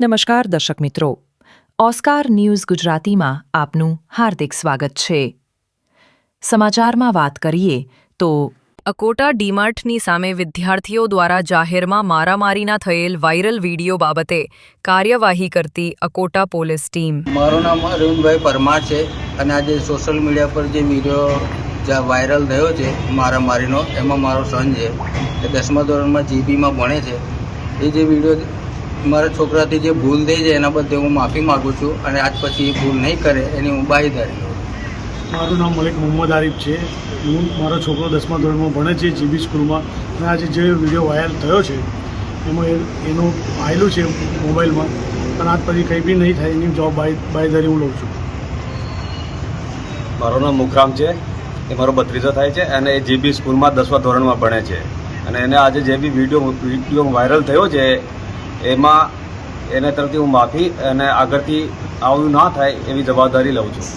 નમસ્કાર દર્શક મિત્રો, ઓસ્કાર ન્યૂઝ ગુજરાતીમાં આપનું હાર્દિક સ્વાગત છે. સમાચારમાં વાત કરીએ તો અકોટા ડીમાર્ટની સામે વિદ્યાર્થીઓ દ્વારા જાહેરમાં મારામારીના થયેલ વાયરલ વિડીયો બાબતે કાર્યવાહી કરતી અકોટા પોલીસ ટીમ. મારું નામ અરવિંદભાઈ પરમાર છે અને આજે સોશિયલ મીડિયા પર જે વિડીયો વાયરલ થયો છે મારામારીનો, એમાં મારો સન છે એ 10મા ધોરણમાં જીબીમાં ભણે છે. એ જે વિડીયો મારા છોકરાથી જે ભૂલ થઈ છે એના બદલે હું માફી માગું છું અને આજ પછી એ ભૂલ નહીં કરે એની હું બાંયધરી લઉં. મારું નામ મલિક મોહમ્મદ આરિફ છે. મારો છોકરો 10મા ધોરણમાં ભણે છે જીબી સ્કૂલમાં, અને આજે જે વિડીયો વાયરલ થયો છે એમાં એનું આવેલું છે મોબાઈલમાં, પણ આજ પછી કંઈ બી નહીં થાય એની જવાબ બાંયધરી હું લઉં છું. મારું નામ મુખરામ છે. એ મારો ભત્રીજો થાય છે અને એ જીબી સ્કૂલમાં 10મા ધોરણમાં ભણે છે. અને એને આજે જે બી વિડીયો વાયરલ થયો છે એમાં એને તરફથી હું માફી અને આગળથી આવું ના થાય એવી જવાબદારી લઉં છું.